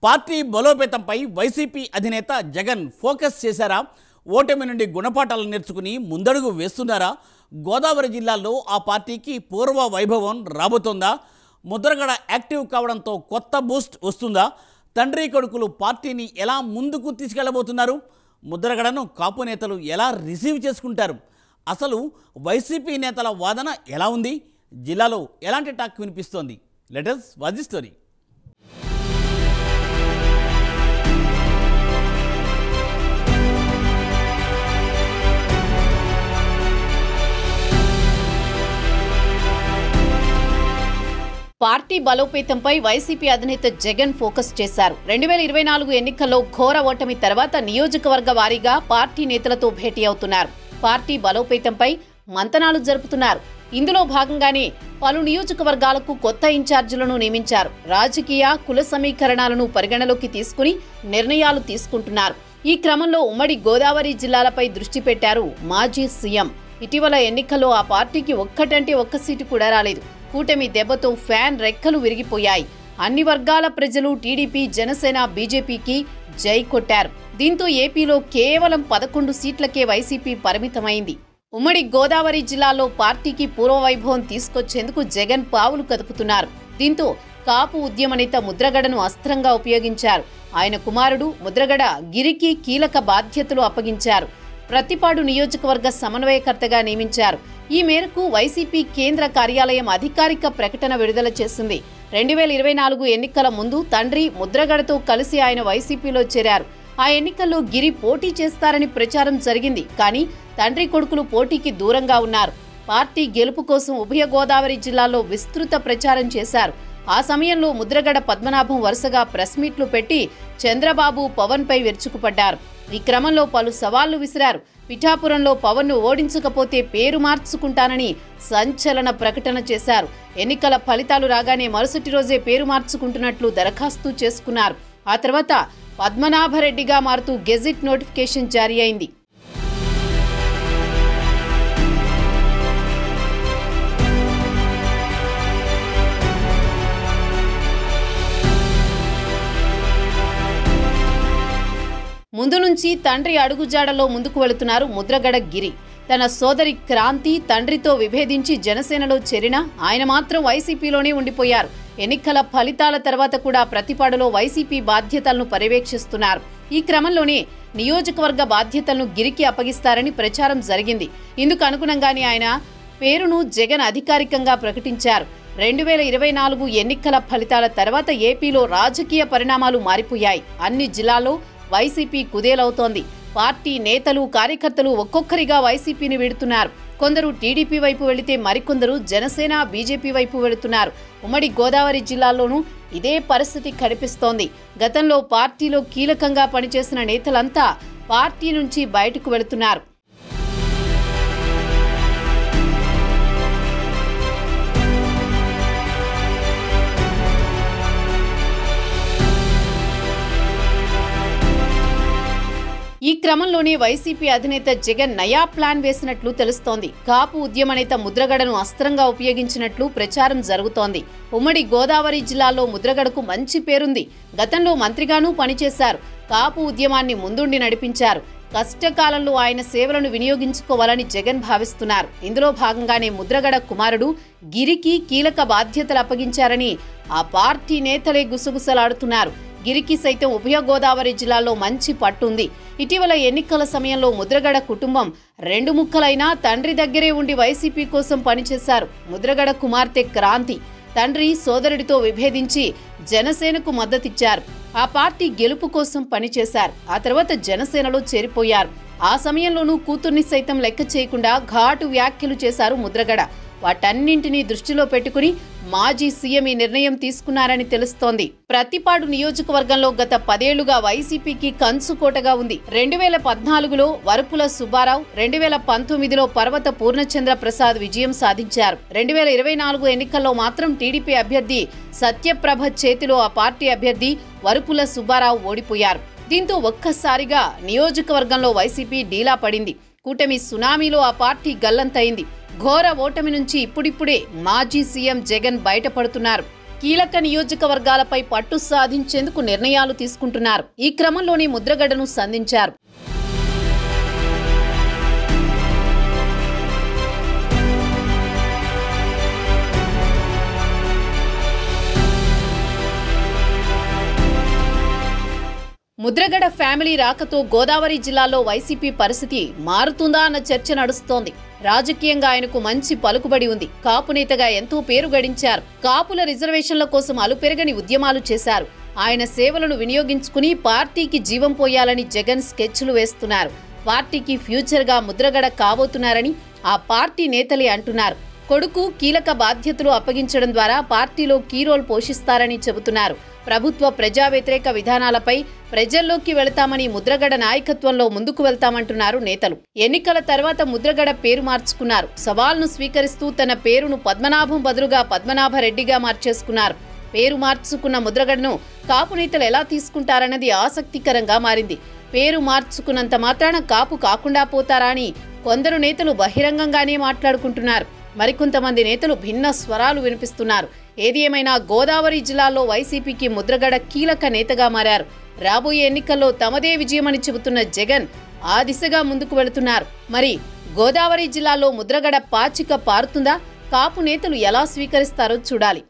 Party బలోపేతంపై YCP అధినేత Jagan focus చేశారా? ఓటమి నుండి గుణపాఠాలు నేర్చుకుని ముందడుగు వేస్తున్నారా? గోదావరి జిల్లాలో ఆ పార్టీకి పూర్వ వైభవం రాబోతోందా? ముద్రగడ యాక్టివ్ కావడంతో కొత్త బూస్ట్ వస్తుందా? తండ్రి కొడుకులు పార్టీని ఎలా ముందుకు తీసుకెళ్లబోతున్నారు? ముద్రగడను కాపు నేతలు ఎలా రిసీవ్ చేసుకుంటారు? అసలు వైసీపీ నేతల వాదన ఎలా ఉంది? జిల్లాలో ఎలాంటి టాక్ వినిపిస్తోంది? Let us watch the story. Party బలోపేతంపై వైసీపీ అధినేత జగన్ ఫోకస్ చేశారు. 2024 ఎన్నికల్లో ఘోర ఓటమి తర్వాత నియోజకవర్గ వారీగా పార్టీ నేతలతో భేటీ అవుతున్నారు. పార్టీ బలోపేతంపై మంతనాలు జరుపుతున్నారు. ఇందులో భాగంగానే పలు నియోజకవర్గాలకు కొత్త ఇన్ఛార్జీలను నియమించారు. రాజకీయ కుల సమీకరణాలను పరిగణలోకి తీసుకుని నిర్ణయాలు తీసుకుంటున్నారు. ఈ క్రమంలో ఉమ్మడి గోదావరి జిల్లాలపై దృష్టి పెట్టారు మాజీ సీఎం. ఇటీవల ఎన్నికల్లో ఆ పార్టీకి ఒక్కటంటే ఒక్క సీటు కూడా రాలేదు. కూటమి దెబ్బతో ఫ్యాన్ రెక్కలు విరిగిపోయాయి. అన్ని వర్గాల ప్రజలు టీడీపీ, జనసేన, బీజేపీకి జై కొట్టారు. దీంతో ఏపీలో కేవలం 11 సీట్లకే వైసీపీ పరిమితమైంది. ఉమ్మడి గోదావరి జిల్లాలో పార్టీకి పూర్వవైభవం తీసుకొచ్చేందుకు జగన్ పావులు కదుపుతున్నారు. దీంతో కాపు ఉద్యమ నేత ముద్రగడను అస్త్రంగా ఉపయోగించారు. ఆయన కుమారుడు ముద్రగడ గిరికి కీలక బాధ్యతలు అప్పగించారు. ప్రతిపాడు నియోజకవర్గ సమన్వయకర్తగా నియమించారు. ఈ మేరకు వైసీపీ కేంద్ర కార్యాలయం అధికారిక ప్రకటన విడుదల చేసింది. 2024 ఎన్నికల ముందు తండ్రి ముద్రగడతో కలిసి ఆయన వైసీపీలో చేరారు. ఆ ఎన్నికల్లో గిరి పోటీ చేస్తారని ప్రచారం జరిగింది. కానీ తండ్రి కొడుకులు పోటీకి దూరంగా ఉన్నారు. పార్టీ గెలుపు కోసం ఉభయ గోదావరి జిల్లాల్లో విస్తృత ప్రచారం చేశారు. ఆ సమయంలో ముద్రగడ పద్మనాభం వరుసగా ప్రెస్ మీట్లు పెట్టి చంద్రబాబు, పవన్ పై విరుచుకుపడ్డారు. ఈ క్రమంలో పలు సవాళ్లు విసిరారు. పిఠాపురంలో పవన్ను ఓడించకపోతే పేరు మార్చుకుంటానని సంచలన ప్రకటన చేశారు. ఎన్నికల ఫలితాలు రాగానే మరుసటి రోజే పేరు మార్చుకుంటున్నట్లు దరఖాస్తు చేసుకున్నారు. ఆ తర్వాత పద్మనాభరెడ్డిగా మారుతూ గెజిట్ నోటిఫికేషన్ జారీ అయింది. ముందు నుంచి తండ్రి అడుగుజాడలో ముందుకు వెళుతున్నారు ముద్రగడ గిరి. తన సోదరి క్రాంతి తండ్రితో విభేదించి జనసేనలో చేరినా ఆయన మాత్రం వైసీపీలోనే ఉండిపోయారు. ఎన్నికల ఫలితాల తర్వాత కూడా ప్రతిపాడులో వైసీపీ బాధ్యతలను పర్యవేక్షిస్తున్నారు. ఈ క్రమంలోనే నియోజకవర్గ బాధ్యతలను గిరికి అప్పగిస్తారని ప్రచారం జరిగింది. ఇందుకు అనుగుణంగానే ఆయన పేరును జగన్ అధికారికంగా ప్రకటించారు. 2024 ఎన్నికల ఫలితాల తర్వాత ఏపీలో రాజకీయ పరిణామాలు మారిపోయాయి. అన్ని జిల్లాల్లో వైసీపీ కుదేలవుతోంది. పార్టీ నేతలు, కార్యకర్తలు ఒక్కొక్కరిగా వైసీపీని వీడుతున్నారు. కొందరు టీడీపీ వైపు వెళితే మరికొందరు జనసేన, బీజేపీ వైపు వెళుతున్నారు. ఉమ్మడి గోదావరి జిల్లాలోనూ ఇదే పరిస్థితి కనిపిస్తోంది. గతంలో పార్టీలో కీలకంగా పనిచేసిన నేతలంతా పార్టీ నుంచి బయటకు వెళుతున్నారు. ఈ క్రమంలోనే వైసీపీ అధినేత జగన్ నయా ప్లాన్ వేసినట్లు తెలుస్తోంది. కాపు ఉద్యమ నేత ముద్రగడను అస్త్రంగా ఉపయోగించినట్లు ప్రచారం జరుగుతోంది. ఉమ్మడి గోదావరి జిల్లాలో ముద్రగడకు మంచి పేరుంది. గతంలో మంత్రిగానూ పనిచేశారు. కాపు ఉద్యమాన్ని ముందుండి నడిపించారు. కష్టకాలంలో ఆయన సేవలను వినియోగించుకోవాలని జగన్ భావిస్తున్నారు. ఇందులో భాగంగానే ముద్రగడ కుమారుడు గిరికి కీలక బాధ్యతలు అప్పగించారని ఆ పార్టీ నేతలే గుసగుసలాడుతున్నారు. గిరికి సైతం ఉభయ గోదావరి జిల్లాలో మంచి పట్టుంది. ఇటీవల ఎన్నికల సమయంలో ముద్రగడ కుటుంబం 2 ముక్కలైనా తండ్రి దగ్గరే ఉండి వైసీపీ కోసం పనిచేశారు. ముద్రగడ కుమార్తె క్రాంతి తండ్రి సోదరుడితో విభేదించి జనసేనకు మద్దతిచ్చారు. ఆ పార్టీ గెలుపు కోసం పనిచేశారు. ఆ తర్వాత జనసేనలో చేరిపోయారు. ఆ సమయంలోనూ కూతుర్ని సైతం లెక్క చేయకుండా ఘాటు వ్యాఖ్యలు చేశారు ముద్రగడ. వాటన్నింటినీ దృష్టిలో పెట్టుకుని మాజీ సీఎం ఈ నిర్ణయం తీసుకున్నారని తెలుస్తోంది. ప్రతిపాడు నియోజకవర్గంలో గత 10 ఏళ్లుగా వైసీపీకి కంచుకోటగా ఉంది. 2014లో వరుపుల సుబ్బారావు, 2019లో పర్వత పూర్ణచంద్ర ప్రసాద్ విజయం సాధించారు. 2024 ఎన్నికల్లో మాత్రం టీడీపీ అభ్యర్థి సత్యప్రభ చేతిలో ఆ పార్టీ అభ్యర్థి వరుపుల సుబ్బారావు ఓడిపోయారు. దీంతో ఒక్కసారిగా నియోజకవర్గంలో వైసీపీ డీలా పడింది. కూటమి సునామీలో ఆ పార్టీ గల్లంతైంది. ఘోర ఓటమి నుంచి ఇప్పుడిప్పుడే మాజీ సీఎం జగన్ బయటపడుతున్నారు. కీలక నియోజకవర్గాలపై పట్టు సాధించేందుకు నిర్ణయాలు తీసుకుంటున్నారు. ఈ క్రమంలోనే ముద్రగడను సంధించారు. ముద్రగడ ఫ్యామిలీ రాకతో గోదావరి జిల్లాలో వైసీపీ పరిస్థితి మారుతుందా అన్న చర్చ నడుస్తోంది. రాజకీయంగా ఆయనకు మంచి పలుకుబడి ఉంది. కాపు నేతగా ఎంతో పేరు గడించారు. కాపుల రిజర్వేషన్ల కోసం అలుపెరగని ఉద్యమాలు చేశారు. ఆయన సేవలను వినియోగించుకుని పార్టీకి జీవం పోయాలని జగన్ స్కెచ్లు వేస్తున్నారు. పార్టీకి ఫ్యూచర్గా ముద్రగడ కాబోతున్నారని ఆ పార్టీ నేతలే అంటున్నారు. కొడుకు కీలక బాధ్యతలు అప్పగించడం ద్వారా పార్టీలో కీ రోల్ పోషిస్తారని చెబుతున్నారు. ప్రభుత్వ ప్రజా వ్యతిరేక విధానాలపై ప్రజల్లోకి వెళతామని, ముద్రగడ నాయకత్వంలో ముందుకు వెళ్తామంటున్నారు నేతలు. ఎన్నికల తర్వాత ముద్రగడ పేరు మార్చుకున్నారు. సవాల్ను స్వీకరిస్తూ తన పేరును పద్మనాభం బదులుగా పద్మనాభరెడ్డిగా మార్చేసుకున్నారు. పేరు మార్చుకున్న ముద్రగడను కాపు నేతలు ఎలా తీసుకుంటారన్నది ఆసక్తికరంగా మారింది. పేరు మార్చుకున్నంత మాత్రాన కాపు కాకుండా పోతారా అని కొందరు నేతలు బహిరంగంగానే మాట్లాడుకుంటున్నారు. మరికొంతమంది నేతలు భిన్న స్వరాలు వినిపిస్తున్నారు. ఏది ఏమైనా గోదావరి జిల్లాలో వైసీపీకి ముద్రగడ కీలక నేతగా మారారు. రాబోయే ఎన్నికల్లో తమదే విజయమని చెబుతున్న జగన్ ఆ దిశగా ముందుకు వెళుతున్నారు. మరి గోదావరి జిల్లాలో ముద్రగడ పాచిక పారుతుందా? కాపు నేతలు ఎలా స్వీకరిస్తారో చూడాలి.